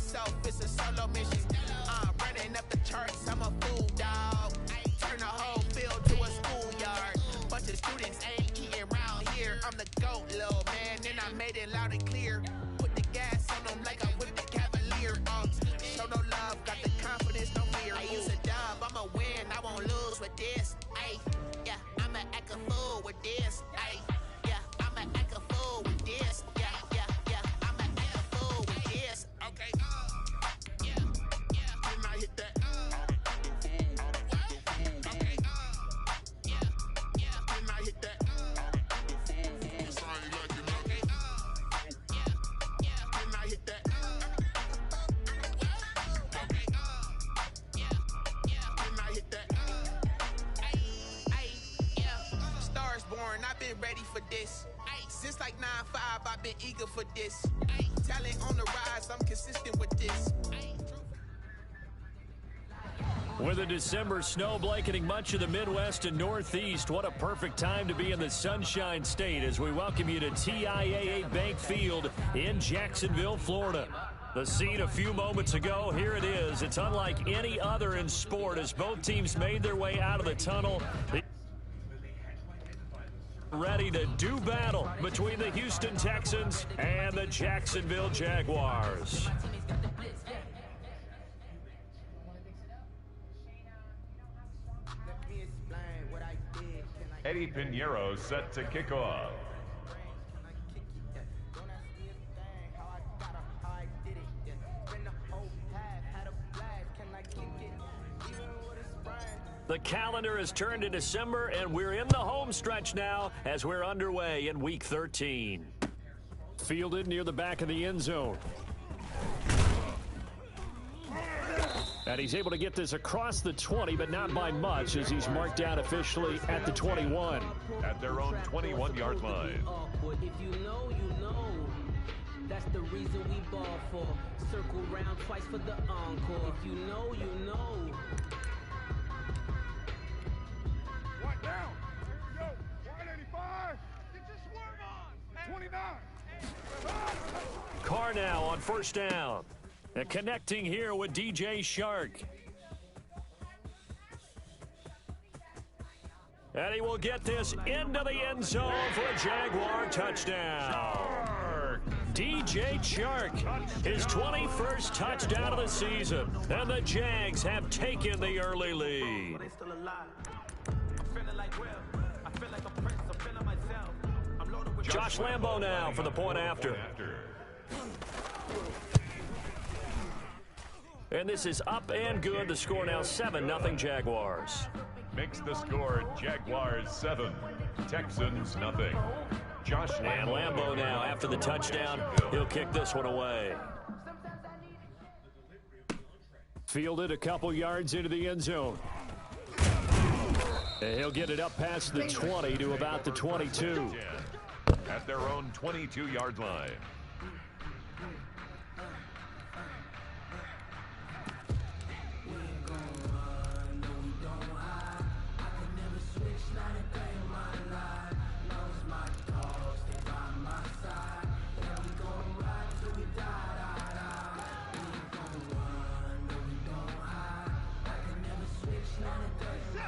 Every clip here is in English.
myself, it's a solo mission. Running up the charts, I'm a fool, dog. Turn the whole field to a schoolyard. Bunch of students ain't eating round here. I'm the GOAT, little man, and I made it loud and clear. Put the gas on them like I whipped the Cavalier. Show no love, got the confidence, no fear. I use a dub, I'ma win, I won't lose with this. Yeah, I'ma act a fool with this. Yeah, I'ma act a fool with this. Yeah, I'ma act a fool with this. Okay, yeah, can I hit that? Okay, yeah, can I hit that? It's all you like, you know. Okay, yeah, can I hit that? Okay, yeah, can I hit that? Yeah, Stars born, I've been ready for this. Since like 9-5, I've been eager for this. Talent on the rise, I'm consistent with this. With the December snow blanketing much of the Midwest and Northeast, what a perfect time to be in the Sunshine State as we welcome you to TIAA Bank Field in Jacksonville, Florida. The scene a few moments ago, here it is. It's unlike any other in sport as both teams made their way out of the tunnel. Ready to do battle between the Houston Texans and the Jacksonville Jaguars. Eddie Pinheiro set to kick off. The calendar has turned to December, and we're in the home stretch now as we're underway in Week 13. Fielded near the back of the end zone. And he's able to get this across the 20, but not by much as he's marked down officially at the 21. At their own 21-yard line. If you know, you know. That's the reason we ball for. Circle round twice for the encore. If you know, you know. Right down. There we go. 185. Get your swerve on. 29. Carr now on first down. And connecting here with DJ Shark. And he will get this into the end zone for a Jaguar touchdown. DJ Shark, his 21st touchdown of the season. And the Jags have taken the early lead. Josh Lambo now for the point after. And this is up and good. The score now 7-0 Jaguars. Makes the score Jaguars 7, Texans nothing. Josh and Lambo now after the touchdown. He'll kick this one away. Fielded a couple yards into the end zone. And he'll get it up past the 20 to about the 22. At their own 22-yard line.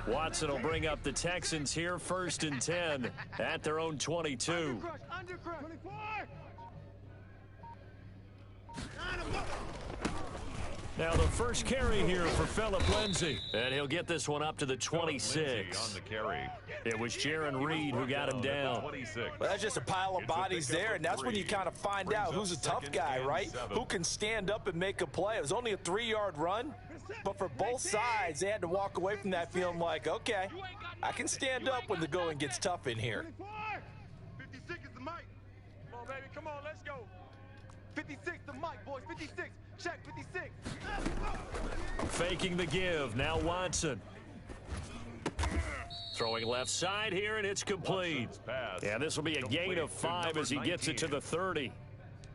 Watson will bring up the Texans here, 1st and 10 at their own 22. Now the first carry here for Phillip Lindsay. And he'll get this one up to the 26. On the carry. It was Jaron Reed who got him down. Well, that's just a pile of bodies there, and that's when you kind of find out who's a tough guy, right? Who can stand up and make a play. It was only a 3-yard run, but for both sides, they had to walk away from that feeling like, okay, I can stand up when the going gets tough in here. 56 is the mic. Come on, baby, come on, let's go. 56, the mic, boys, 56. Check, 56. Faking the give, now Watson. Throwing left side here, and it's complete. Yeah, this will be a gain of 5 as he gets it to the 30.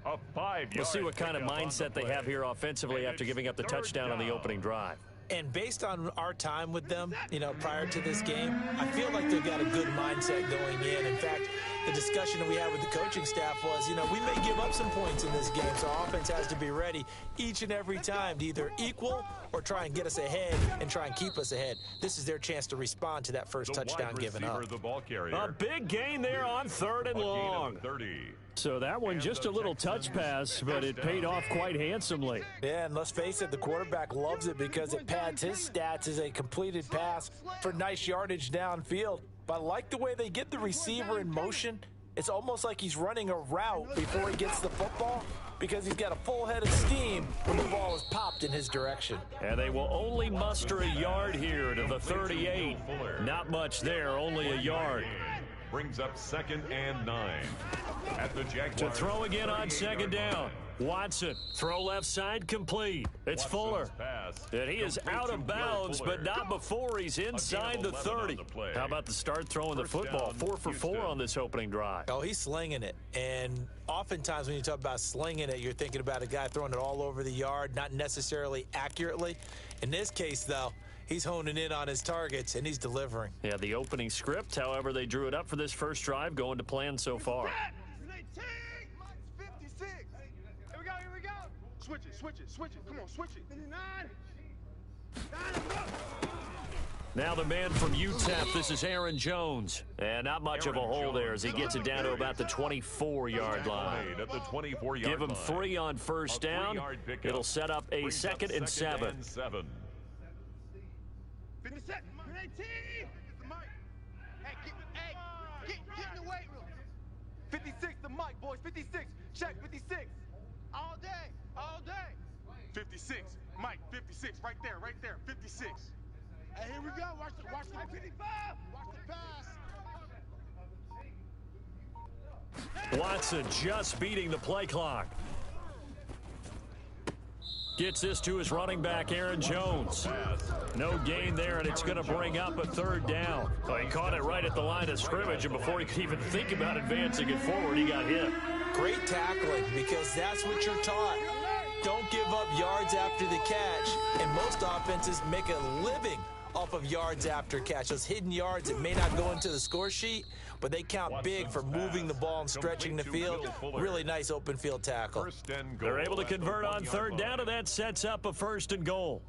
A 5-yard. We'll see what kind of mindset they have here offensively after giving up the touchdown on the opening drive. And based on our time with them, prior to this game, I feel like they've got a good mindset going in. In fact, the discussion that we had with the coaching staff was, we may give up some points in this game, so our offense has to be ready each and every time to either equal or try and get us ahead and try and keep us ahead. This is their chance to respond to that first touchdown given up. A big gain there on 3rd and long. 30. So that one just a little touch pass, but it paid off quite handsomely. Yeah, and let's face it, the quarterback loves it because it pads his stats as a completed pass for nice yardage downfield. But I like the way they get the receiver in motion. It's almost like he's running a route before he gets the football because he's got a full head of steam when the ball is popped in his direction. And they will only muster a yard here to the 38. Not much there, only a yard. Brings up 2nd and 9 at the Jaguars. To throw again on 2nd down. Watson, throw left side, complete. It's Fuller. And he is out of bounds, but not before he's inside the 30. How about the start throwing the football? 4 for 4 on this opening drive. Oh, he's slinging it. And oftentimes when you talk about slinging it, you're thinking about a guy throwing it all over the yard, not necessarily accurately. In this case, though, he's honing in on his targets, and he's delivering. Yeah, the opening script, however, they drew it up for this first drive, going to plan so far. 56. Here we go. Switch it. Come on, switch it. 59. Now the man from UTEP, this is Aaron Jones. And not much of a hole there as he gets it down to about the 24-yard line. At the 24-yard Give him 3 on first down. It'll set up a 2nd and 7. 57. 18. Get in the weight room. 56, the mic, boys. 56. Check 56. All day. 56. Mike, 56. Right there. 56. Hey, here we go. Watch the 55. Watch the pass. Watson just beating the play clock. Gets this to his running back, Aaron Jones. No gain there, and it's going to bring up a 3rd down. Well, he caught it right at the line of scrimmage, and before he could even think about advancing it forward, he got hit. Great tackling, because that's what you're taught. Don't give up yards after the catch, and most offenses make a living off of yards after catch. Those hidden yards that may not go into the score sheet, but they count big for moving the ball and stretching the field. Really nice open field tackle. They're able to convert on 3rd down, and that sets up a 1st and goal.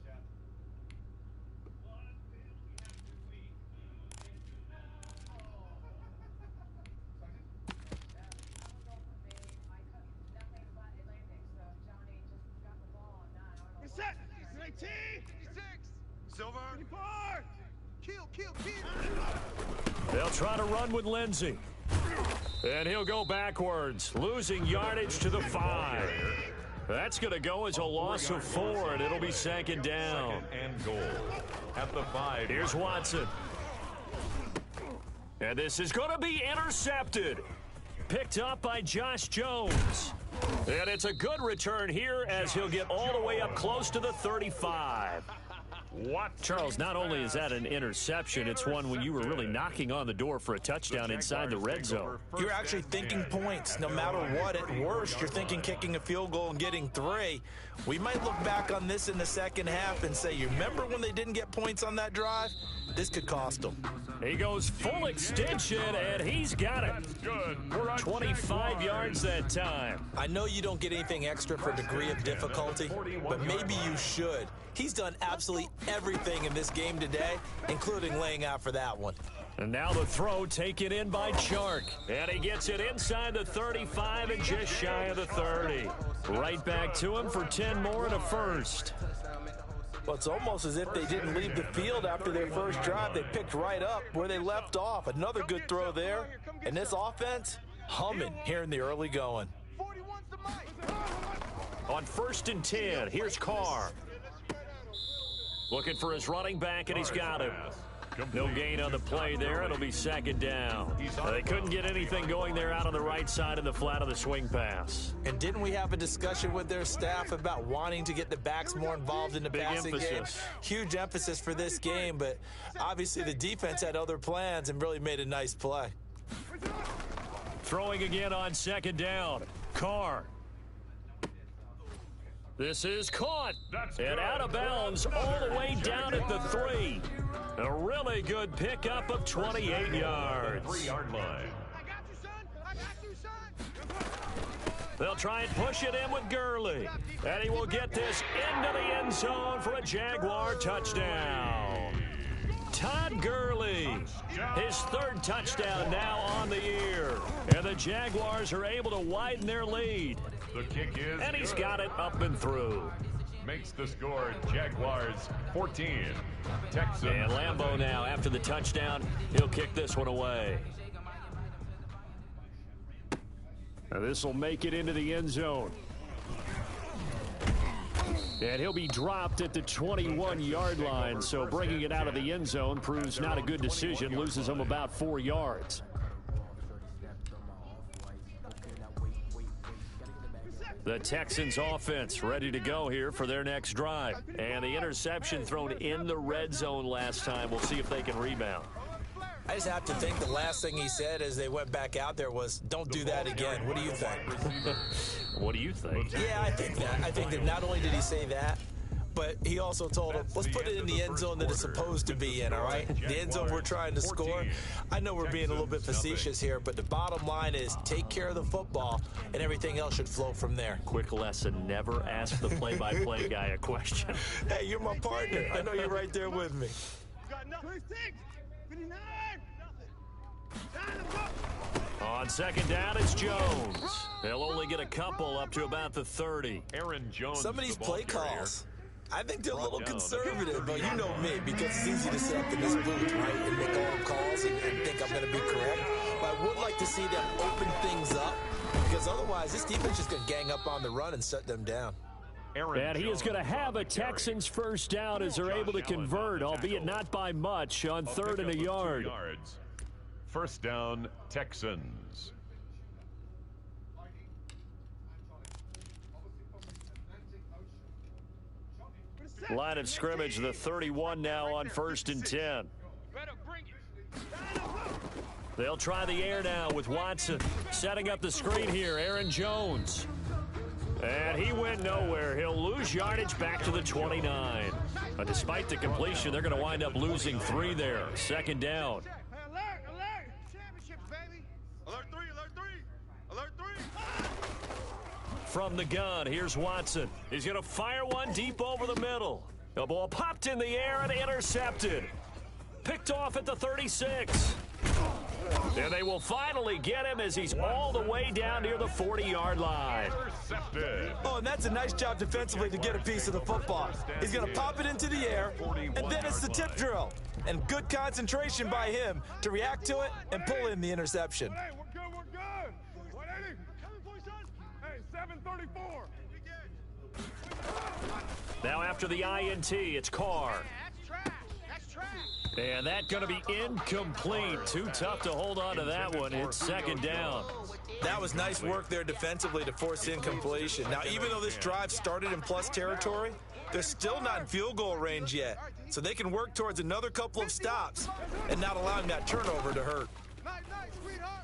Silver. 24. Kill. They'll try to run with Lindsey. And he'll go backwards, losing yardage to the 5. That's going to go as a loss of 4, and it'll be 2nd down. 2nd and goal at the 5. Here's Watson. And this is going to be intercepted. Picked up by Josh Jones. And it's a good return here as he'll get all the way up close to the 35. What? Charles, not only is that an interception, it's one when you were really knocking on the door for a touchdown inside the red zone. You're actually thinking points. No matter what, at worst, you're thinking kicking a field goal and getting 3. We might look back on this in the second half and say, you remember when they didn't get points on that drive? This could cost them. He goes full extension, and he's got it. Good. 25 yards that time. I know you don't get anything extra for degree of difficulty, but maybe you should. He's done absolutely everything in this game today, including laying out for that one. And now the throw taken in by Chark. And he gets it inside the 35 and just shy of the 30. Right back to him for 10 more and a 1st. Well, it's almost as if they didn't leave the field after their first drive. They picked right up where they left off. Another good throw there. And this offense, humming here in the early going. On 1st and 10, here's Carr. Looking for his running back, and he's got him. No gain on the play there. It'll be 2nd down. They couldn't get anything going there out on the right side in the flat of the swing pass. And didn't we have a discussion with their staff about wanting to get the backs more involved in the passing game? Huge emphasis for this game, but obviously the defense had other plans and really made a nice play. Throwing again on 2nd down. Carr. This is caught. That's and good. out of bounds all the way down at the 3. A really good pickup of 28 yards. 3-yard line. I got you, son. I got you, son. They'll try and push it in with Gurley. And he will get this into the end zone for a Jaguar touchdown. Todd Gurley, his 3rd touchdown now on the year. And the Jaguars are able to widen their lead. The kick is And he's good. got it up and through. Makes the score Jaguars 14. Texans. And Lambeau now, after the touchdown, he'll kick this one away. Now this will make it into the end zone. And he'll be dropped at the 21-yard line, so bringing it out of the end zone proves not a good decision, loses him about 4 yards. The Texans offense ready to go here for their next drive. And the interception thrown in the red zone last time. We'll see if they can rebound. I just have to think the last thing he said as they went back out there was, don't do that again. What do you think? What do you think? Yeah, I think that. I think that not only did he say that, but he also told him, let's put it in the end zone that it's supposed to be in, all right? The end zone we're trying to score. I know we're being a little bit facetious here, but the bottom line is take care of the football, and everything else should flow from there. Quick lesson, never ask the play-by-play guy a question. Hey, you're my partner. I know you're right there with me. Got nothing. 26, 59, nothing. On second down, it's Jones. They'll only get a couple up to about the 30. Aaron Jones. Some of these the ball play carrier. calls, I think they're a little conservative, but you know me, because it's easy to sit up in this booth, right, and make all the calls and think I'm going to be correct. But I would like to see them open things up, because otherwise this defense is just going to gang up on the run and shut them down. And he is going to have a Texans first down as they're able to convert, albeit not by much, on 3rd and a yard. First down, Texans. Line of scrimmage, the 31 now on 1st and 10. They'll try the air now with Watson setting up the screen here. Aaron Jones. And he went nowhere. He'll lose yardage back to the 29. But despite the completion, they're going to wind up losing 3 there. Second down. Alert, alert. Championships, baby. Alert 3, alert 3. Alert 3. From the gun, here's Watson. He's going to fire one deep over the middle. The ball popped in the air and intercepted. Picked off at the 36. And they will finally get him as he's all the way down near the 40-yard line. Intercepted. Oh, and that's a nice job defensively to get a piece of the football. He's going to pop it into the air, and then it's the tip drill. And good concentration by him to react to it and pull in the interception. Hey, we're good, we're good. 180. Coming for you, son. Hey, 734. Now after the INT, it's Carr. That's trash. That's trash. And that's going to be incomplete. Too tough to hold on to that one. It's second down. That was nice work there defensively to force incompletion. Now, even though this drive started in plus territory, they're still not in field goal range yet. So they can work towards another couple of stops and not allowing that turnover to hurt. Nice, sweetheart.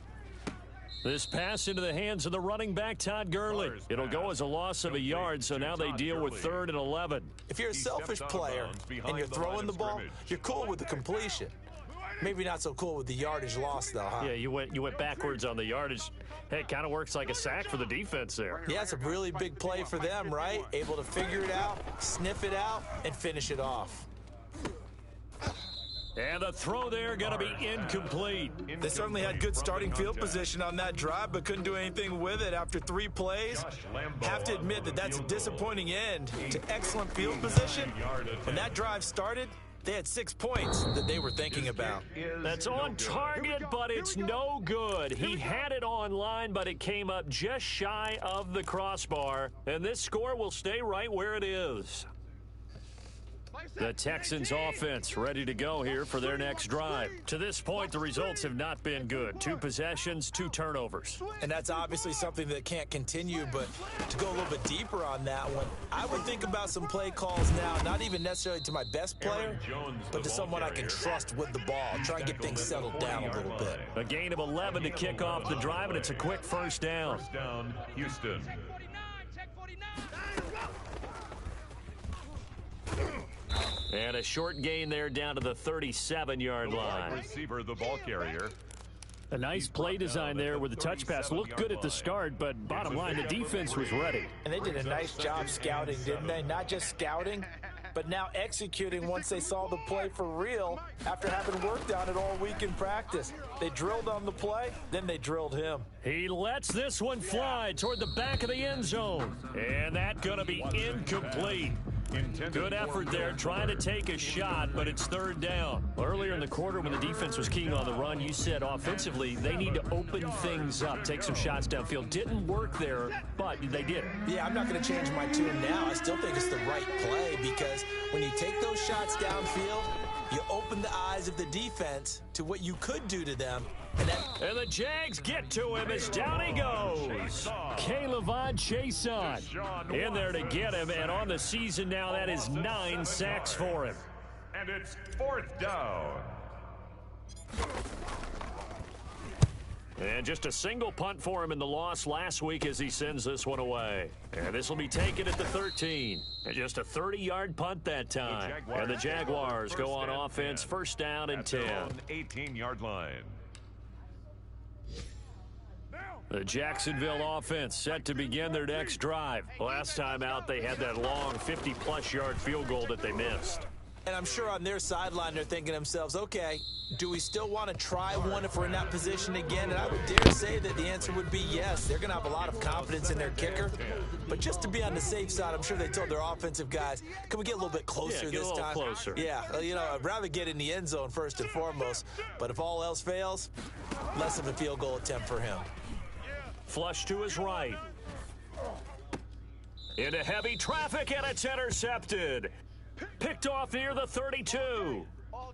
This pass into the hands of the running back, Todd Gurley. It'll go as a loss of a yard, so now they deal with 3rd and 11. If you're a selfish player and you're throwing the ball, you're cool with the completion. Maybe not so cool with the yardage loss, though, huh? Yeah, you went backwards on the yardage. Hey, it kind of works like a sack for the defense there. Yeah, it's a really big play for them, right? Able to figure it out, sniff it out, and finish it off. And the throw there going to be incomplete. They certainly had good starting field position on that drive, but couldn't do anything with it after 3 plays. Have to admit that that's a disappointing end to excellent field position. When that drive started, they had 6 points that they were thinking about. That's on target, but it's no good. He had it on line, but it came up just shy of the crossbar. And this score will stay right where it is. The Texans offense ready to go here for their next drive. To this point, the results have not been good. 2 possessions, 2 turnovers. And that's obviously something that can't continue, but to go a little bit deeper on that one, I would think about some play calls now, not even necessarily to my best player, but to someone I can trust with the ball. Try and get things settled down a little bit. A gain of 11 to kick off the drive, and it's a quick first down. First down, Houston. Check 49, check 49. And a short gain there down to the 37-yard line. Receiver, the ball carrier. A nice play design there with the touch pass. Looked good at the start, but bottom line, the defense was ready. And they did a nice job scouting, didn't they? Not just scouting, but now executing once they saw the play for real after having worked on it all week in practice. They drilled on the play, then they drilled him. He lets this one fly toward the back of the end zone. And that's going to be incomplete. Good effort there, trying to take a shot, but it's third down. Earlier in the quarter when the defense was keying on the run, you said offensively they need to open things up, take some shots downfield. Didn't work there, but they did it. Yeah, I'm not going to change my tune now. I still think it's the right play because when you take those shots downfield, you open the eyes of the defense to what you could do to them. And the Jags get to him as down he goes. K'Lavon Chaisson in there to get him, and on the season now, that is 9 sacks for him. And it's fourth down. And just a single punt for him in the loss last week as he sends this one away. And this will be taken at the 13. And just a 30-yard punt that time. And the Jaguars go on offense, first down and 10. 18-yard line. The Jacksonville offense set to begin their next drive. Last time out, they had that long 50-plus yard field goal that they missed. And I'm sure on their sideline, they're thinking to themselves, okay, do we still want to try one if we're in that position again? And I would dare say that the answer would be yes. They're going to have a lot of confidence in their kicker. But just to be on the safe side, I'm sure they told their offensive guys, can we get a little bit closer this time? Closer. Yeah, you know, I'd rather get in the end zone first and foremost. But if all else fails, less of a field goal attempt for him. Flush to his right. Into heavy traffic, and it's intercepted. Picked off near the 32.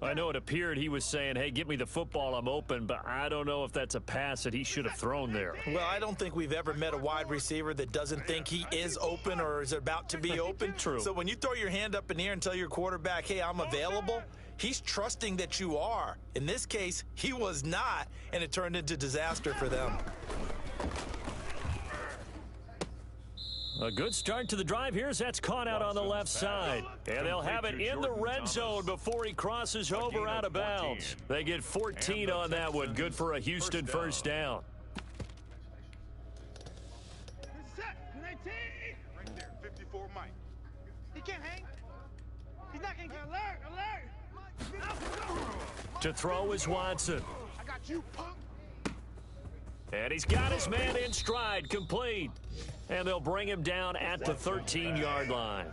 I know it appeared he was saying, hey, get me the football, I'm open, but I don't know if that's a pass that he should have thrown there. Well, I don't think we've ever met a wide receiver that doesn't think he is open or is about to be open. True. So when you throw your hand up in the air and tell your quarterback, hey, I'm available, he's trusting that you are. In this case, he was not, and it turned into disaster for them. A good start to the drive here as that's caught out on the left side. And they'll have it in the red zone before he crosses over out of bounds. They get 14 on that one. Good for a Houston first down. Right there, 54 Mike. He can't hang. He's not going to get alert. To throw is Watson. I got you, punk. And he's got his man in stride, complete. And they'll bring him down at the 13-yard line.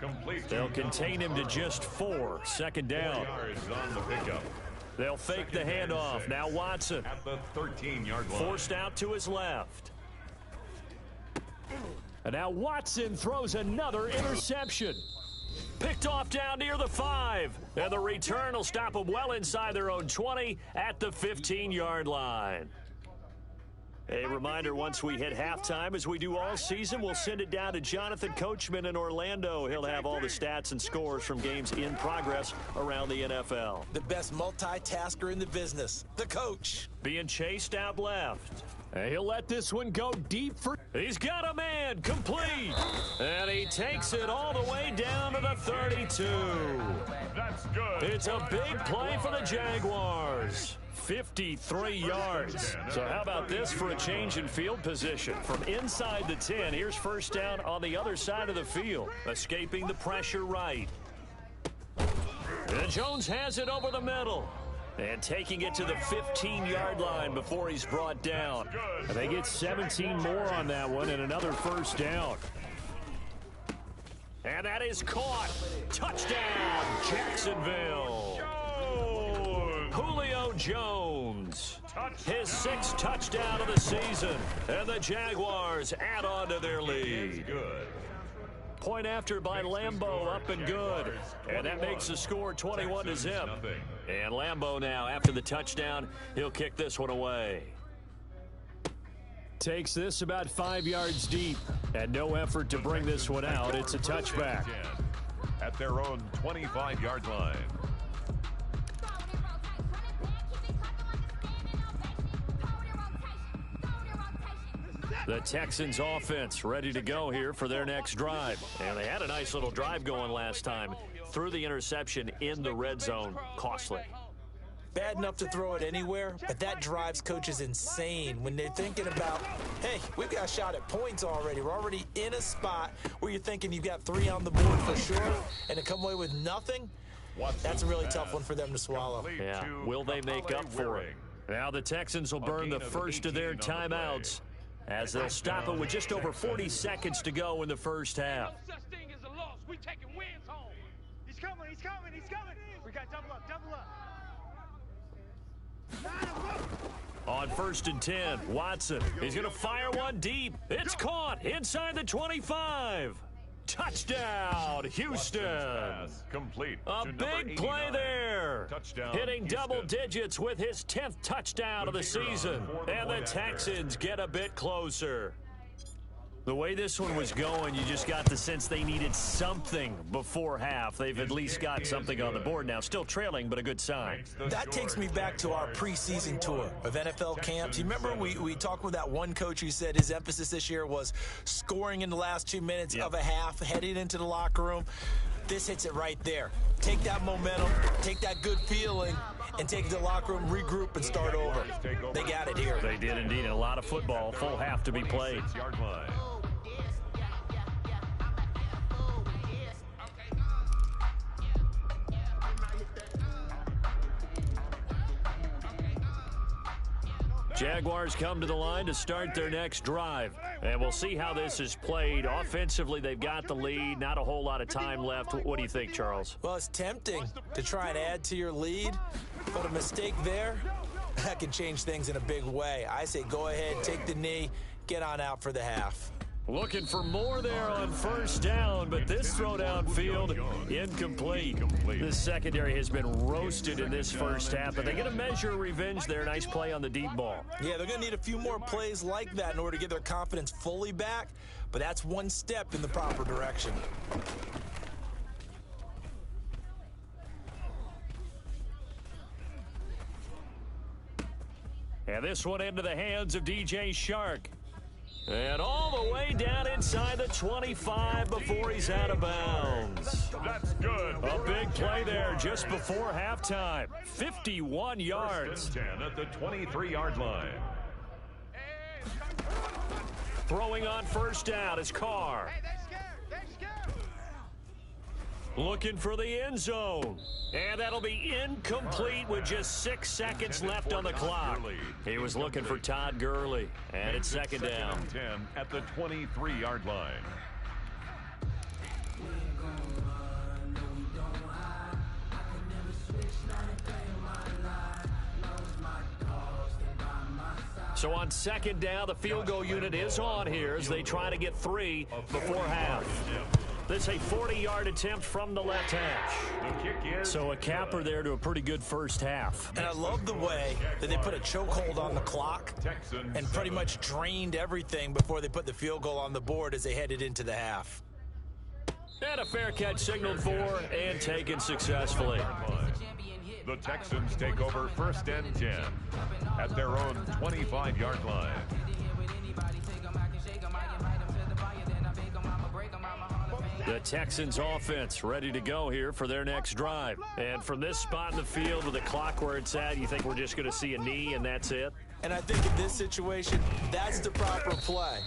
They'll contain him to just 4. Second down. They'll fake the handoff. Now Watson. At the 13-yard line. Forced out to his left. And now Watson throws another interception. Picked off down near the 5. And the return will stop them well inside their own 20 at the 15-yard line. A reminder, once we hit halftime, as we do all season, we'll send it down to Jonathan Coachman in Orlando. He'll have all the stats and scores from games in progress around the NFL. The best multitasker in the business, the coach. Being chased out left. And he'll let this one go deep for... He's got a man, complete. And he takes it all the way down to the 32. That's good. It's a big play for the Jaguars. 53 yards. So how about this for a change in field position? From inside the 10, here's first down on the other side of the field. Escaping the pressure right. And Jones has it over the middle. And taking it to the 15-yard line before he's brought down. And they get 17 more on that one and another first down. And that is caught. Touchdown, Jacksonville. Julio Jones, his 6th touchdown of the season, and the Jaguars add on to their lead. Point after by Lambeau, up and good, and that makes the score 21-0. And Lambeau now, after the touchdown, he'll kick this one away. Takes this about 5 yards deep, and no effort to bring this one out. It's a touchback. At their own 25-yard line. The Texans offense ready to go here for their next drive. And they had a nice little drive going last time. threw the interception in the red zone. Costly. Bad enough to throw it anywhere, but that drives coaches insane when they're thinking about, hey, we've got a shot at points already. We're already in a spot where you're thinking you've got 3 on the board for sure, and to come away with nothing, that's a really tough one for them to swallow. Yeah, will they make up for it? Now the Texans will burn the first of their timeouts as they'll stop it with just over 40 seconds to go in the first half. No such thing as a loss. We taking wins home. He's coming, he's coming, he's coming. We got double up, double up. On 1st and 10, Watson. He's going to fire one deep. It's caught inside the 25. Touchdown, Houston. Complete. A big play there. Touchdown, hitting Houston. double digits with his 10th touchdown of the season. And the Texans get a bit closer. The way this one was going, you just got the sense they needed something before half. They've at least got something on the board now. Still trailing, but a good sign. That takes me back to our preseason tour of NFL camps. You remember we talked with that one coach who said his emphasis this year was scoring in the last 2 minutes of a half, heading into the locker room. This hits it right there. Take that momentum, take that good feeling, and take it to the locker room, regroup, and start over. They got it here. They did indeed. A lot of football, full half to be played. Jaguars come to the line to start their next drive. And we'll see how this is played. Offensively, they've got the lead. Not a whole lot of time left. What do you think, Charles? Well, it's tempting to try and add to your lead, but a mistake there, that can change things in a big way. I say go ahead, take the knee, get on out for the half. Looking for more there on 1st down, but this throw downfield, incomplete. The secondary has been roasted in this first half, but they get a measure of revenge there. Nice play on the deep ball. Yeah, they're going to need a few more plays like that in order to get their confidence fully back, but that's one step in the proper direction. And this one into the hands of DJ Shark. And all the way down inside the 25 before he's out of bounds. That's good. A big play there just before halftime. 51 yards. 10 at the 23-yard line. Throwing on 1st down is Carr. Hey, they're scared. They're scared. Looking for the end zone. And that'll be incomplete with just 6 seconds left on the clock. He was looking for Todd Gurley. And it's 2nd down. 10 at the 23-yard line. So on 2nd down, the field goal unit is on here as they try to get 3 before half. This a 40-yard attempt from the left hash. So a capper there to a pretty good first half. And I love the way that they put a chokehold on the clock and pretty much drained everything before they put the field goal on the board as they headed into the half. And a fair catch signaled for and taken successfully. The Texans take over 1st and 10 at their own 25-yard line. The Texans offense ready to go here for their next drive. And from this spot in the field with the clock where it's at, you think we're just going to see a knee and that's it? And I think in this situation, that's the proper play.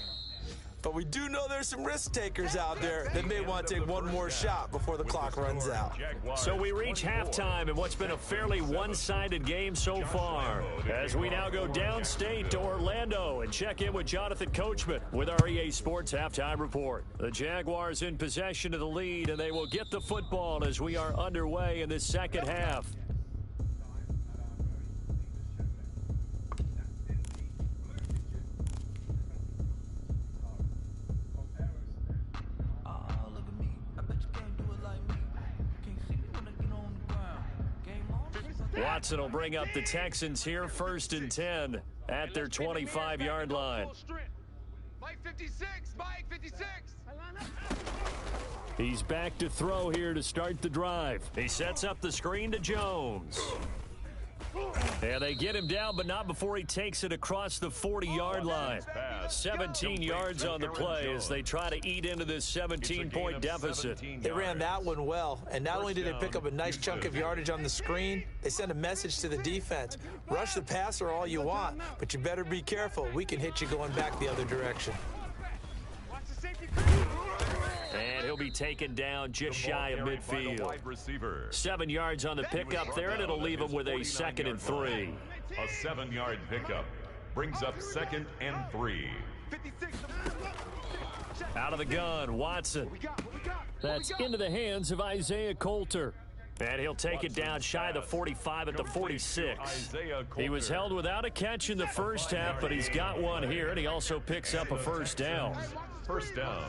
But we do know there's some risk takers out there that may want to take one more shot before the clock runs out. So we reach halftime in what's been a fairly one-sided game so far. As we now go downstate to Orlando and check in with Jonathan Coachman with our EA Sports Halftime Report. The Jaguars in possession of the lead, and they will get the football as we are underway in this second half. Watson will bring up the Texans here, 1st and 10 at their 25-yard line. Mike 56, Mike 56. He's back to throw here to start the drive. He sets up the screen to Jones. And they get him down, but not before he takes it across the 40-yard line. 17 yards on the play as they try to eat into this 17-point deficit. They ran that one well, and not only did they pick up a nice chunk of yardage on the screen, they sent a message to the defense. Rush the passer all you want, but you better be careful. We can hit you going back the other direction. And he'll be taken down just shy of midfield. 7 yards on the pickup there, and it'll leave him with a 2nd and 3. A 7-yard pickup brings up 2nd and 3. Out of the gun, Watson. That's into the hands of Isaiah Coulter. And he'll take it down shy of the 45 at the 46. He was held without a catch in the first half, but he's got one here, and he also picks up a first down. First down.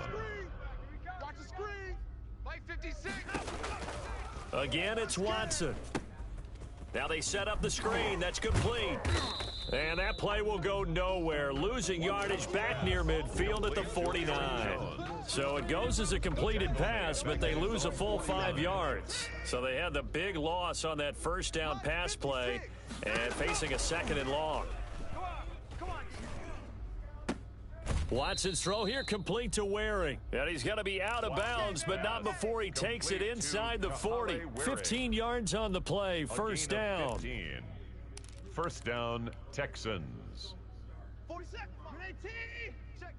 Again, it's Watson. Now they set up the screen. That's complete. And that play will go nowhere, losing yardage back near midfield at the 49. So it goes as a completed pass, but they lose a full 5 yards. So they had the big loss on that first down pass play and facing a 2nd and long. Watson's throw here complete to Waring. And he's going to be out of bounds, but not before he takes it inside the 40. 15 yards on the play, first down. First down, Texans. 47, 18. Check.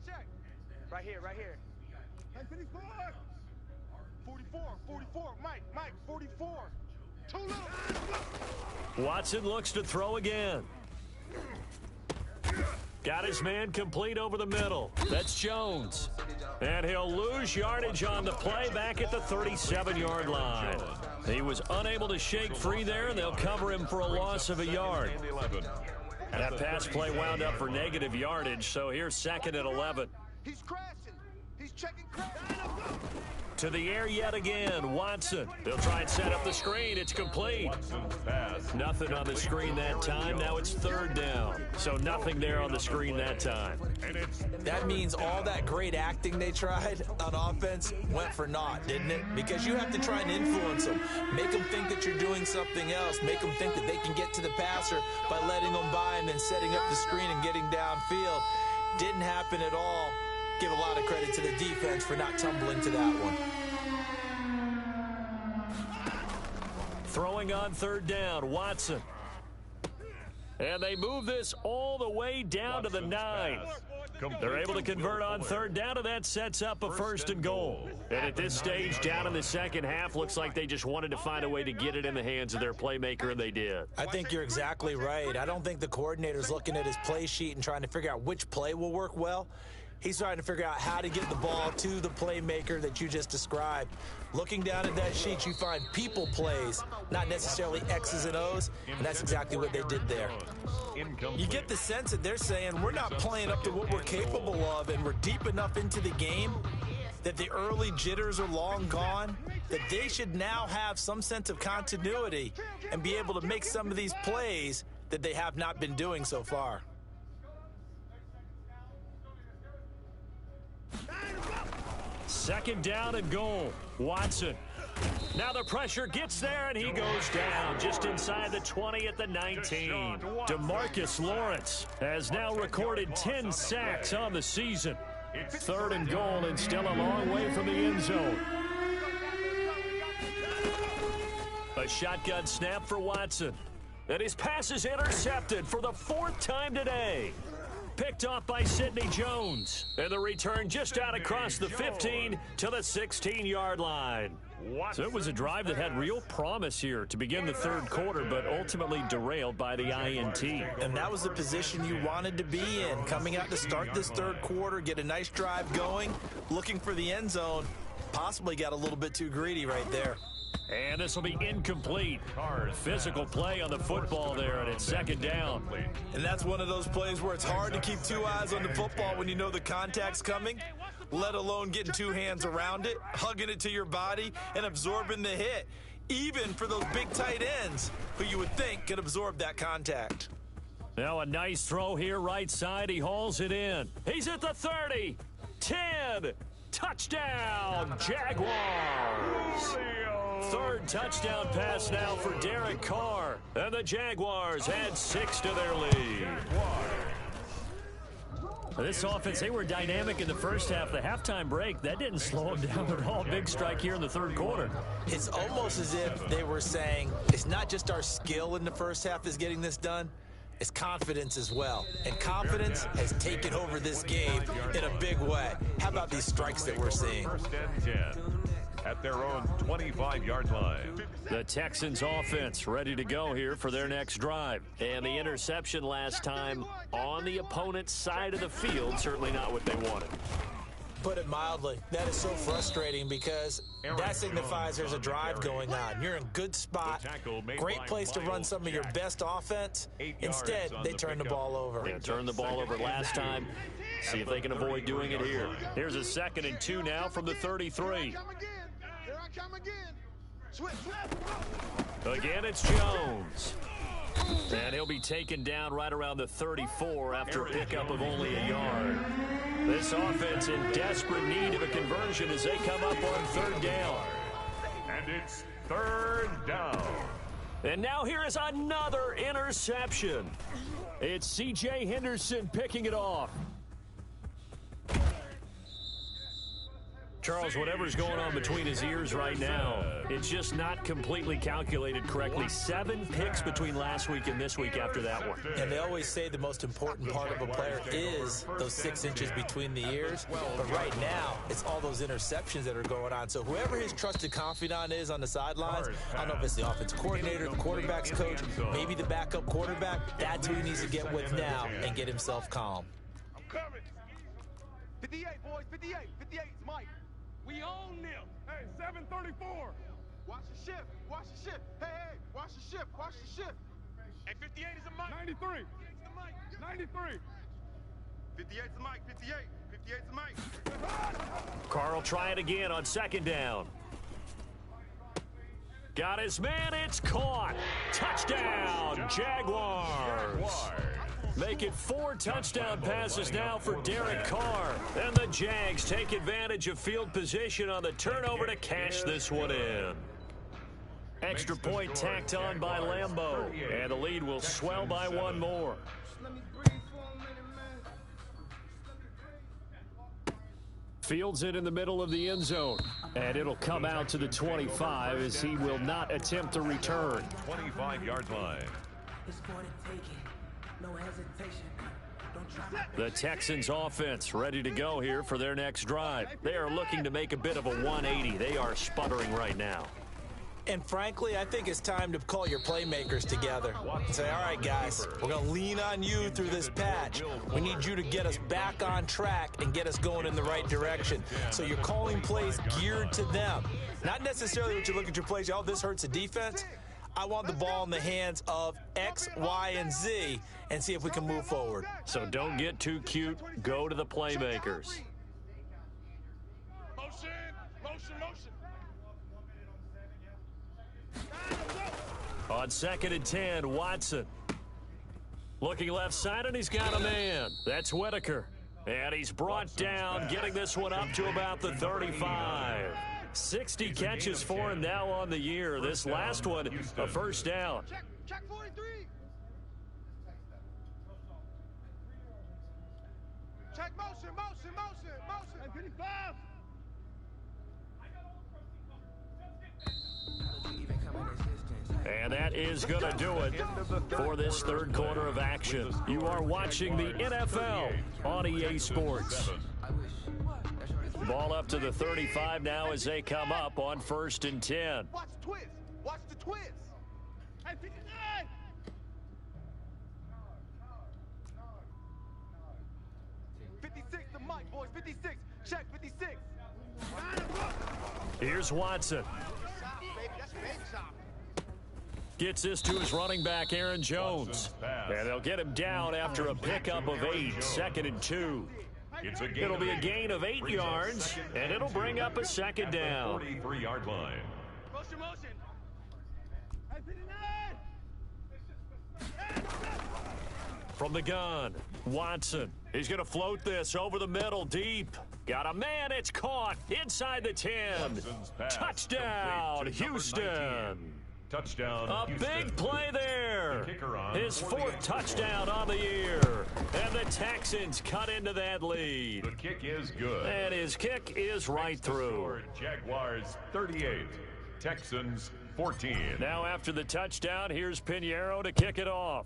Right here. 54. 44. Mike, 44. Too low. Watson looks to throw again. Got his man complete over the middle. That's Jones. And he'll lose yardage on the play back at the 37-yard line. He was unable to shake free there, and they'll cover him for a loss of a yard. That pass play wound up for negative yardage, so here's 2nd and 11. He's crashing. He's checking crash. To the air yet again, Watson. They'll try and set up the screen. It's complete. Nothing on the screen that time. Now it's 3rd down. So nothing there on the screen that time. That means all that great acting they tried on offense went for naught, didn't it? Because you have to try and influence them. Make them think that you're doing something else. Make them think that they can get to the passer by letting them by and then setting up the screen and getting downfield. Didn't happen at all. Give a lot of credit to the defense for not tumbling to that one. Throwing on 3rd down, Watson. And they move this all the way down to the 9. They're able to convert on 3rd down, and that sets up a 1st and goal. And at this stage, down in the second half, looks like they just wanted to find a way to get it in the hands of their playmaker, and they did. I think you're exactly right. I don't think the coordinator's looking at his play sheet and trying to figure out which play will work well. He's trying to figure out how to get the ball to the playmaker that you just described. Looking down at that sheet, you find people plays, not necessarily X's and O's, and that's exactly what they did there. You get the sense that they're saying we're not playing up to what we're capable of, and we're deep enough into the game that the early jitters are long gone, that they should now have some sense of continuity and be able to make some of these plays that they have not been doing so far. Second down and goal. Watson. Now the pressure gets there, and he goes down just inside the 20 at the 19. DeMarcus Lawrence has now recorded 10 sacks on the season. 3rd and goal, and still a long way from the end zone. A shotgun snap for Watson. And his pass is intercepted for the 4th time today. Picked off by Sidney Jones. And the return just out across the 15 to the 16-yard line. So it was a drive that had real promise here to begin the 3rd quarter, but ultimately derailed by the INT. And that was the position you wanted to be in, coming out to start this 3rd quarter, get a nice drive going, looking for the end zone. Possibly got a little bit too greedy right there. And this will be incomplete. Physical play on the football there, and it's 2nd down. And that's one of those plays where it's hard to keep 2 eyes on the football when you know the contact's coming, let alone getting 2 hands around it, hugging it to your body, and absorbing the hit, even for those big tight ends who you would think could absorb that contact. Now a nice throw here right side. He hauls it in. He's at the 30. 10. Touchdown, Jaguars. 3rd touchdown pass now for Derek Carr. And the Jaguars add 6 to their lead. This offense, they were dynamic in the first half. The halftime break, that didn't slow them down at all. Big strike here in the third quarter. It's almost as if they were saying, it's not just our skill in the first half is getting this done. It's confidence as well. And confidence has taken over this game in a big way. How about these strikes that we're seeing? First and 10 at their own 25-yard line. The Texans offense ready to go here for their next drive. And the interception last time on the opponent's side of the field, certainly not what they wanted. Put it mildly, that is so frustrating because that signifies there's a drive going on. You're in a good spot, great place to run some of your best offense. Instead, they turn the ball over. Yeah, turned the ball over last time. See if they can avoid doing it here. Here's a 2nd and 2 now from the 33. Here I come again. Switch. Again, it's Jones. And he'll be taken down right around the 34 after a pickup of only a yard. This offense in desperate need of a conversion as they come up on 3rd down. And it's 3rd down. And now here is another interception. It's C.J. Henderson picking it off. Charles, whatever's going on between his ears right now, it's just not completely calculated correctly. 7 picks between last week and this week after that one. And they always say the most important part of a player is those 6 inches between the ears. But right now, it's all those interceptions that are going on. So whoever his trusted confidant is on the sidelines, I don't know if it's the offensive coordinator, the quarterback's coach, maybe the backup quarterback, that's who he needs to get with now and get himself calm. I'm coming. 58, boys, 58. 58 is Mike. We own them. Hey, 734. Watch the shift. Watch the shift. Hey, watch the shift. Watch the shift. Hey, 58 is a Mike. 93. 93. 58 is a Mike. 58. 58 is a Mike. Carl try it again on 2nd down. Got his man. It's caught. Touchdown, Jaguars. Make it 4 touchdown passes now for Derek Carr. And the Jags take advantage of field position on the turnover to cash this one in. Extra point tacked on by Lambeau. And the lead will swell by 1 more. Fields it in the middle of the end zone. And it'll come out to the 25 as he will not attempt to return. 25-yard line. No hesitation. The Texans offense ready to go here for their next drive. They are looking to make a bit of a 180. They are sputtering right now. And frankly, I think it's time to call your playmakers together and say, all right, guys, we're going to lean on you through this patch. We need you to get us back on track and get us going in the right direction. So you're calling plays geared to them. Not necessarily what you look at your plays, oh, this hurts the defense. I want the ball in the hands of X, Y, and Z and see if we can move forward. So don't get too cute. Go to the playmakers. Motion, motion, motion. On 2nd and 10, Watson. Looking left side, and he's got a man. That's Whitaker. And he's brought down, getting this one up to about the 35. 60 catches for him now on the year. This last one, a 1st down. Check 43. Check motion, motion, motion, motion. 55. And that is going to do it for this 3rd quarter of action. You are watching the NFL on EA Sports. Ball up to the 35 now as they come up on 1st and 10. Watch the twist. Watch the twist. Hey, 59. The mic, boys. 56. Check 56. Here's Watson. Gets this to his running back, Aaron Jones. And they'll get him down after a pickup of 8, 2nd and 2. It'll be a gain of 8 yards, and it'll bring up a 2nd down. 43-yard line. Motion, motion. From the gun, Watson. He's going to float this over the middle, deep. Got a man, it's caught inside the 10. Touchdown, Houston. Touchdown, A Houston. big play there. The kicker on His 4th touchdown on the year. And the Texans cut into that lead. The kick is good. And his kick is right through. Jaguars 38, Texans 14. Now after the touchdown, here's Pinheiro to kick it off.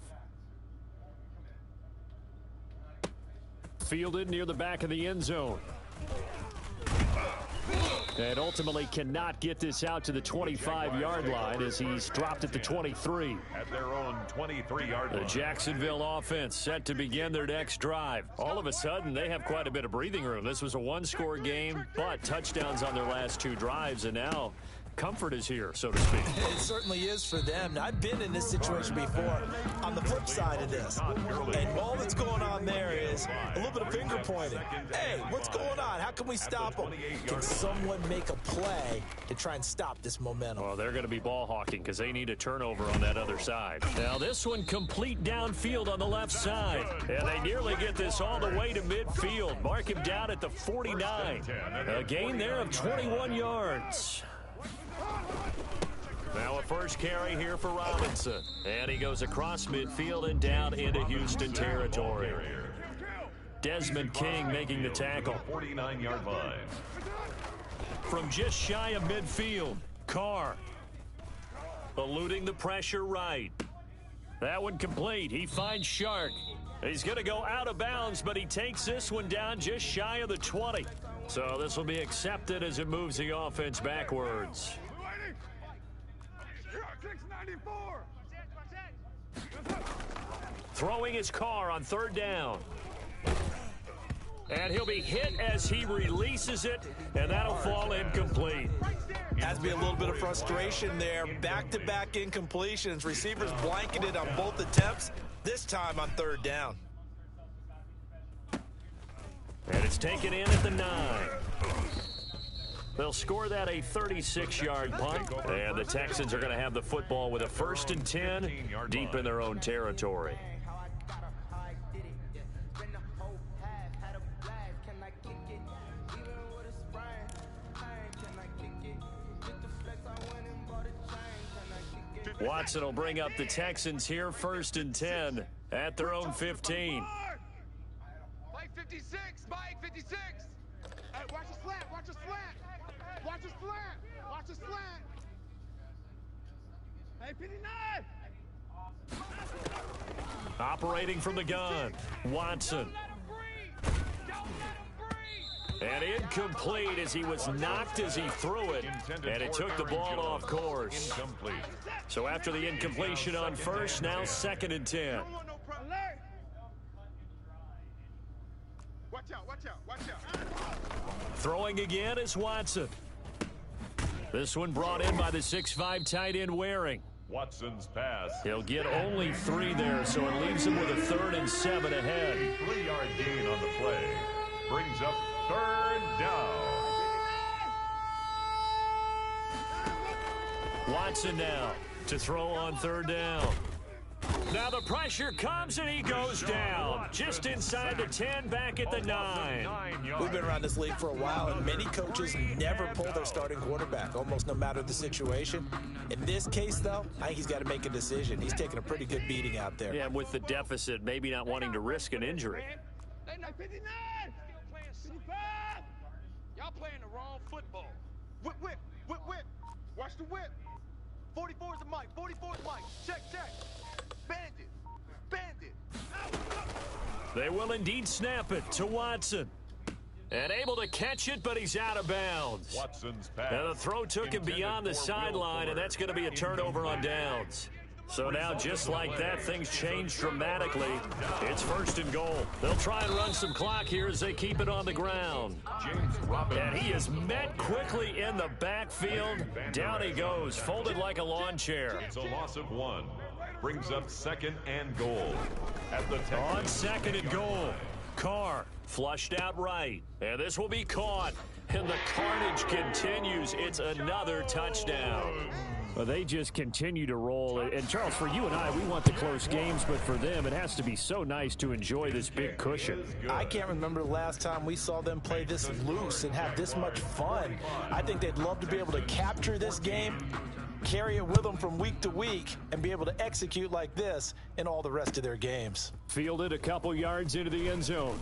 Fielded near the back of the end zone. And ultimately cannot get this out to the 25-yard line as he's dropped at the 23. At their own 23-yard line. The Jacksonville offense set to begin their next drive. All of a sudden, they have quite a bit of breathing room. This was a one-score game, but touchdowns on their last 2 drives, and now comfort is here, so to speak. It certainly is for them. Now, I've been in this situation before on the flip side of this. And all that's going on there is a little bit of finger pointing. Hey, what's going on? How can we stop them? Can someone make a play to try and stop this momentum? Well, they're going to be ball hawking because they need a turnover on that other side. Now, this one complete downfield on the left side. And they nearly get this all the way to midfield. Mark him down at the 49. A gain there of 21 yards. Now a first carry here for Robinson. And he goes across midfield and down into Houston territory. Desmond King making the tackle. 49-yard line. From just shy of midfield, Carr eluding the pressure right. That one complete. He finds Shark. He's going to go out of bounds, but he takes this one down just shy of the 20. So this will be accepted as it moves the offense backwards. Throwing his Carr on 3rd down. And he'll be hit as he releases it, and that'll fall incomplete. Has to be a little bit of frustration there. Back-to-back incompletions. Receivers blanketed on both attempts, this time on 3rd down. And it's taken in at the 9. They'll score that a 36-yard punt, and the Texans are going to have the football with a 1st and 10 deep in their own territory. Watson will bring up the Texans here, 1st and 10 at their own 15. Mike 56, Mike 56. Hey, watch a slant, watch a slant. Watch a slant, watch a slant. Hey, 59. Operating from the gun, Watson. And incomplete as he was knocked as he threw it, and it took the ball off course. Incomplete. So after the incompletion on 1st, now 2nd and 10. Watch out, watch out, watch out. Throwing again is Watson. This one brought in by the 6'5" tight end Waring. Watson's pass. He'll get only 3 there, so it leaves him with a 3rd and 7 ahead. 3-yard gain on the play. Brings up 3rd down. Watson now to throw on 3rd down. Now the pressure comes and he goes down. Just inside the 10, back at the 9. We've been around this league for a while, and many coaches never pull their starting quarterback, almost no matter the situation. In this case, though, I think he's got to make a decision. He's taking a pretty good beating out there. Yeah, with the deficit, maybe not wanting to risk an injury. 59. 55. Y'all playing the wrong football. Whip, whip, whip, whip. Watch the whip. 44 is the mic. 44 is the mic. Check, check. Bandit. Bandit. They will indeed snap it to Watson. And able to catch it, but he's out of bounds. Watson's pass. And the throw took him beyond the sideline, and that's going to be a turnover on downs. So now, just like that, things change dramatically. It's 1st and goal. They'll try and run some clock here as they keep it on the ground. James Robinson. And he is met quickly in the backfield. Down he goes, folded like a lawn chair. It's a loss of 1. Brings up 2nd and goal. At the On Texans. 2nd and goal, Carr flushed out right. And this will be caught. And the carnage continues. It's another touchdown. Well, they just continue to roll. And, Charles, for you and I, we want the close games, but for them, it has to be so nice to enjoy this big cushion. I can't remember the last time we saw them play this loose and have this much fun. I think they'd love to be able to capture this game carry it with them from week to week and be able to execute like this in all the rest of their games. Fielded a couple yards into the end zone.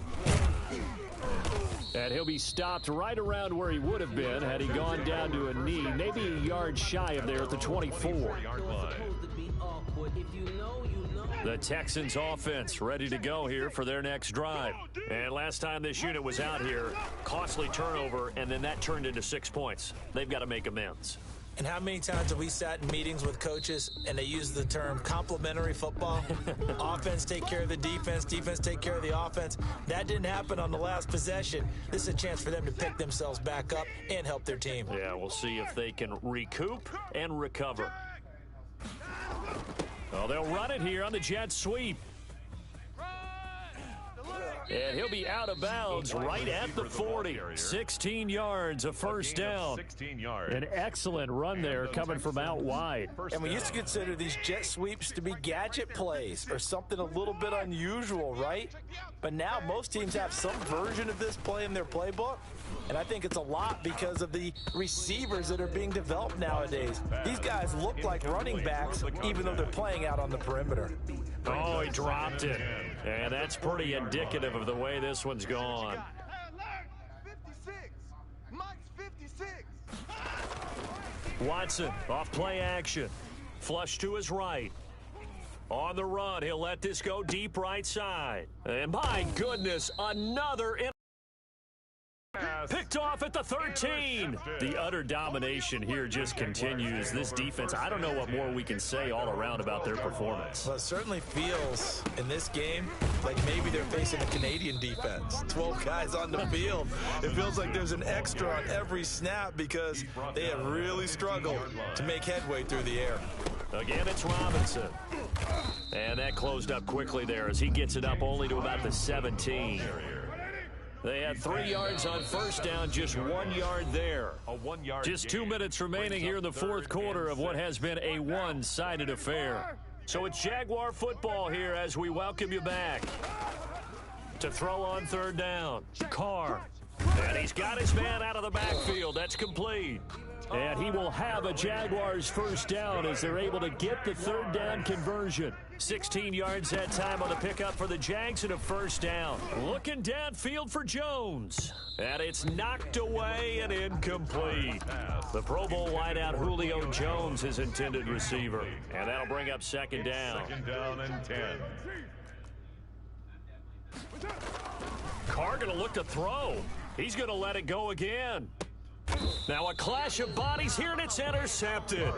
And he'll be stopped right around where he would have been had he gone down to a knee, maybe a yard shy of there at the 24. The Texans offense ready to go here for their next drive. And last time this unit was out here, costly turnover, and then that turned into 6 points. They've got to make amends. And how many times have we sat in meetings with coaches and they use the term complementary football? Offense take care of the defense, defense take care of the offense. That didn't happen on the last possession. This is a chance for them to pick themselves back up and help their team. Yeah, we'll see if they can recoup and recover. Well, they'll run it here on the jet sweep. And he'll be out of bounds right at the 40. 16 yards, a first down. 16 yards. An excellent run there coming from out wide. And we used to consider these jet sweeps to be gadget plays or something a little bit unusual, right? But now most teams have some version of this play in their playbook. And I think it's a lot because of the receivers that are being developed nowadays. These guys look like running backs even though they're playing out on the perimeter. Oh, he dropped it. And that's pretty indicative of the way this one's gone. 56. Mike's 56. Watson off play action. Flush to his right. On the run, he'll let this go deep right side. And my goodness, another picked off at the 13. The utter domination here just continues. This defense, I don't know what more we can say all around about their performance. Well, it certainly feels in this game like maybe they're facing a Canadian defense. 12 guys on the field. It feels like there's an extra on every snap because they have really struggled to make headway through the air. Again, it's Robinson. And that closed up quickly there as he gets it up only to about the 17. They had 3 yards on first down, just 1 yard there. Just 2 minutes remaining here in the fourth quarter of what has been a one-sided affair. So it's Jaguar football here as we welcome you back. To throw on third down, Carr. And he's got his man out of the backfield. That's complete. And he will have a Jaguars first down as they're able to get the third down conversion. 16 yards that time on the pickup for the Jags and a first down. Looking downfield for Jones. And it's knocked away and incomplete. The Pro Bowl wideout Julio Jones, his intended receiver. And that'll bring up second down. Second down and 10. Carr going to look to throw. He's going to let it go again. Now a clash of bodies here, and it's intercepted.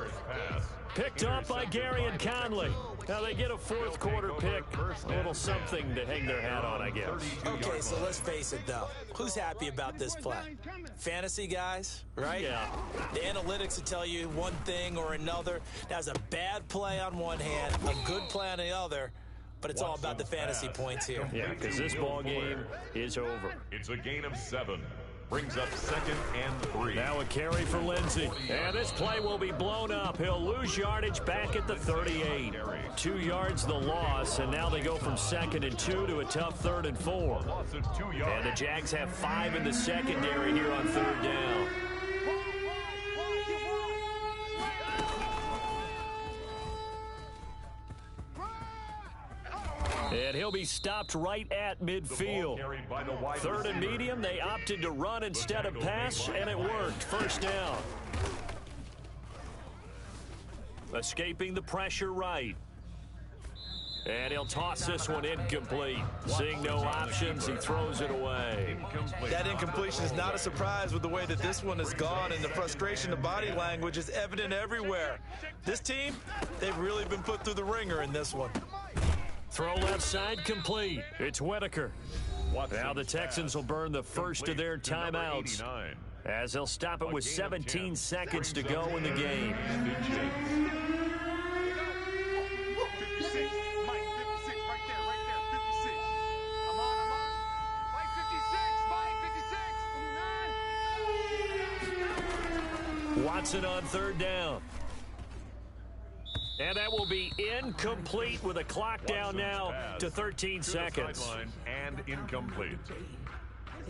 Picked up by Gary and Conley. Now they get a fourth quarter pick. A little something to hang their hat on, I guess. Okay, so let's face it, though. Who's happy about this play? Fantasy guys, right? Yeah. The analytics will tell you one thing or another. That's a bad play on one hand, a good play on the other. But it's all about the fantasy points here. Yeah, because this ball game is over. It's a gain of 7. Brings up second and 3. Now a carry for Lindsey. And this play will be blown up. He'll lose yardage back at the 38. 2 yards the loss, and now they go from second and 2 to a tough third and 4. And the Jags have 5 in the secondary here on third down. And he'll be stopped right at midfield. Third and medium, they opted to run instead of pass, and it worked. First down. Escaping the pressure right. And he'll toss this one incomplete. Seeing no options, he throws it away. That incompletion is not a surprise with the way that this one has gone, and the frustration, the body language is evident everywhere. This team, they've really been put through the ringer in this one. Throw left side complete. It's Whitaker. Now the Texans will burn the first of their timeouts as they'll stop it with 17 seconds to go in the game. 56. Mike, 56. Right there. 56. I'm on. Mike, 56. Mike, 56. Watson on third down. And that will be incomplete with a clock down now to 13 seconds. And incomplete.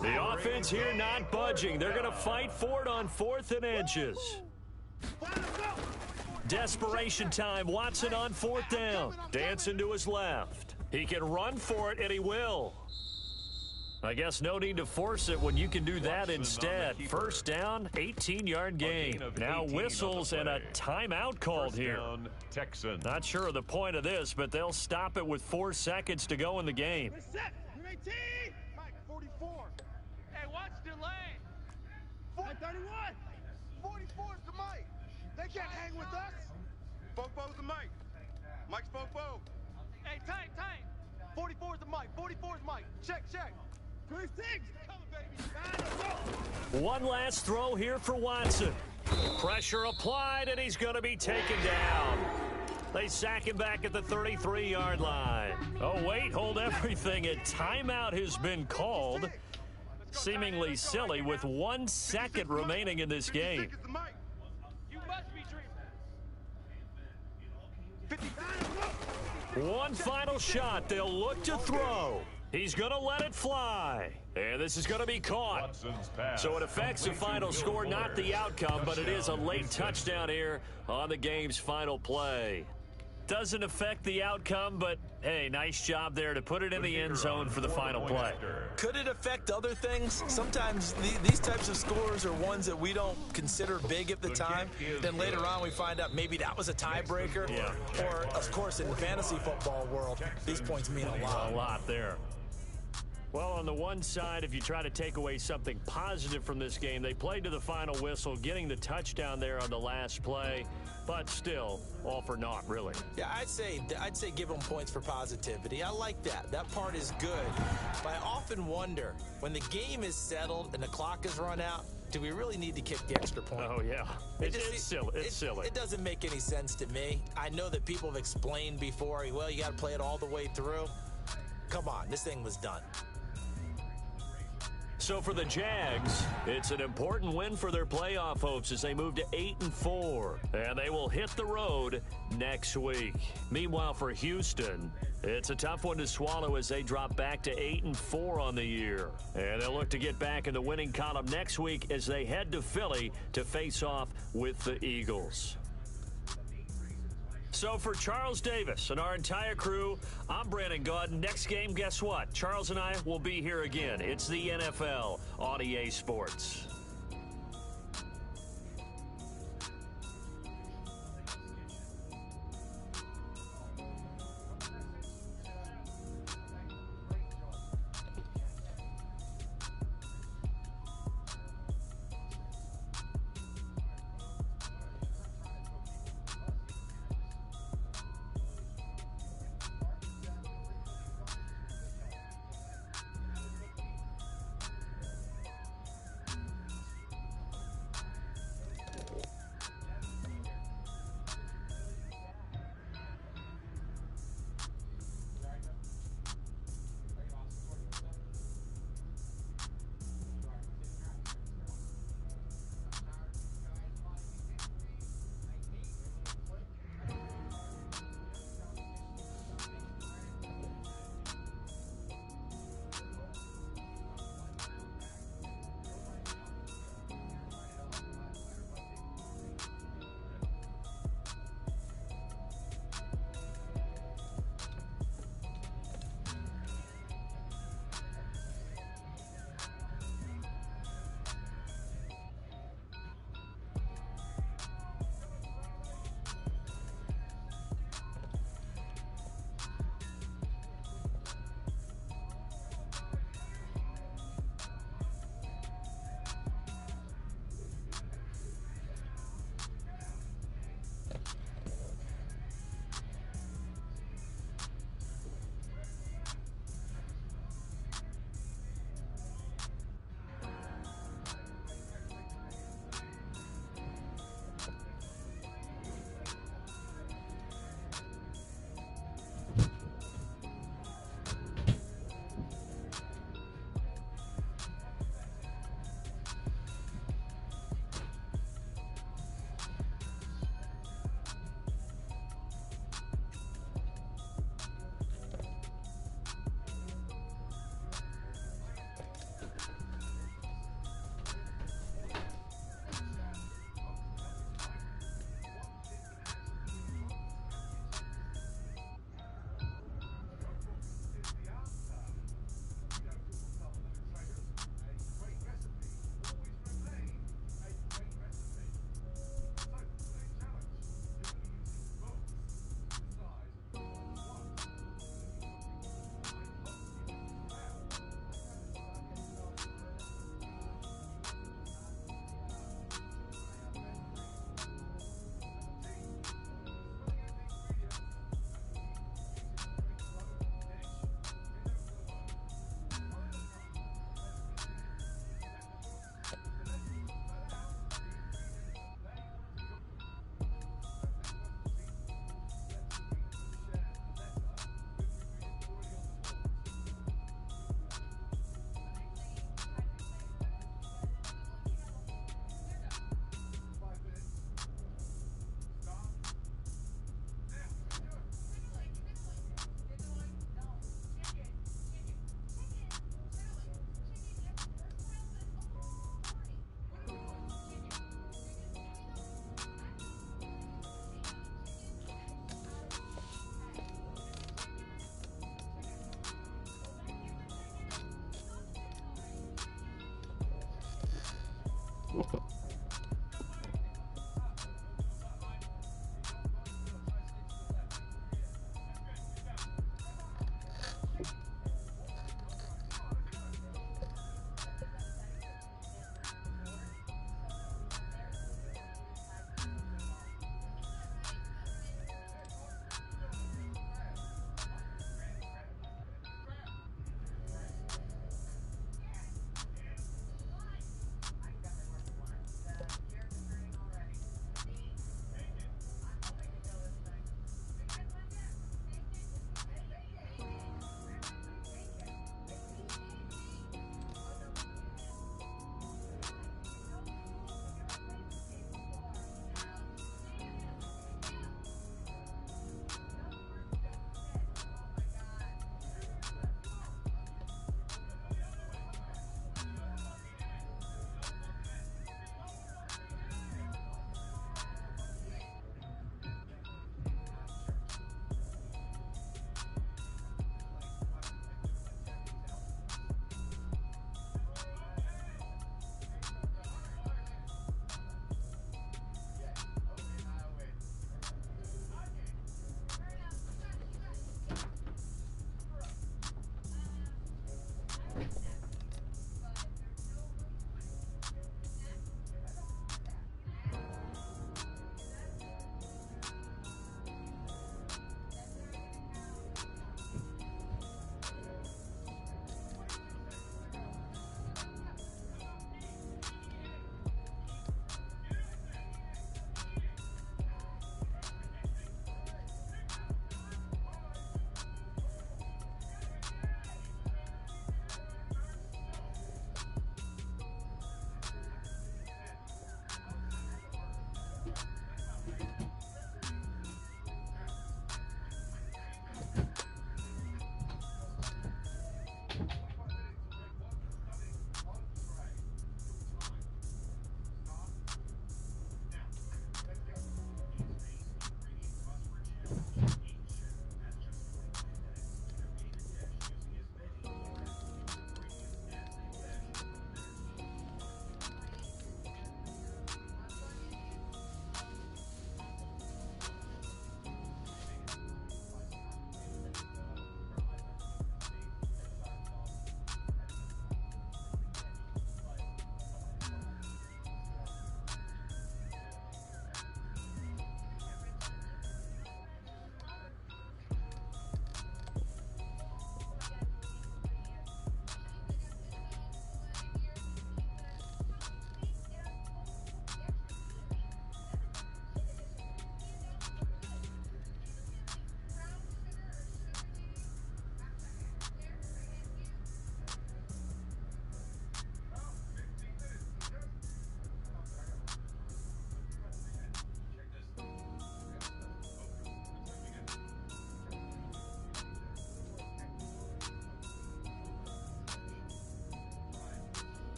The offense here not budging. They're going to fight for it on 4th and inches. desperation time. Watson on 4th down. Dancing to his left. He can run for it, and he will. I guess no need to force it when you can do that instead. 1st down, 18-yard gain. Now whistles and a timeout called here. Texans. Not sure of the point of this, but they'll stop it with 4 seconds to go in the game. Mike, 44. Hey, watch the lane. 31. 44 is the Mike. They can't hang with us. Fofo's the Mike. Mike's Fofo. Hey, time. 44 is the Mike. 44 is Mike. Check. 26. One last throw here for Watson. Pressure applied, and he's going to be taken down. They sack him back at the 33-yard line. Oh, wait, hold everything. A timeout has been called. Seemingly silly with 1 second remaining in this game. You must be dreaming. One final shot. They'll look to throw. He's going to let it fly. And this is going to be caught. So it affects the final score, not the outcome, but it is a late touchdown here on the game's final play. Doesn't affect the outcome, but hey, nice job there to put it in the end zone for the final play. Could it affect other things? Sometimes these types of scores are ones that we don't consider big at the time. Then later on we find out maybe that was a tiebreaker. Yeah. Or, of course, in the fantasy football world, these points mean a lot. A lot there. Well, on the one side, if you try to take away something positive from this game, they played to the final whistle, getting the touchdown there on the last play, but still, all for naught, really. Yeah, I'd say give them points for positivity. I like that. That part is good. But I often wonder, when the game is settled and the clock is run out, do we really need to kick the extra point? Oh, yeah. It's silly. It's silly. It doesn't make any sense to me. I know that people have explained before, well, you got to play it all the way through. Come on, this thing was done. So for the Jags, it's an important win for their playoff hopes as they move to 8-4, and they will hit the road next week. Meanwhile, for Houston, it's a tough one to swallow as they drop back to 8-4 on the year. And they'll look to get back in the winning column next week as they head to Philly to face off with the Eagles. So for Charles Davis and our entire crew, I'm Brandon Gaudin. Next game, guess what? Charles and I will be here again. It's the NFL on EA Sports.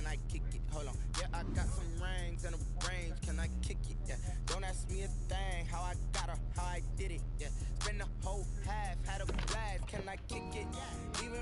I kick it? Hold on. Yeah, I got some rings and a range. Can I kick it? Yeah. Don't ask me a thing. How I got her, how I did it. Yeah. Spend the whole half, had a blast. Can I kick it? Even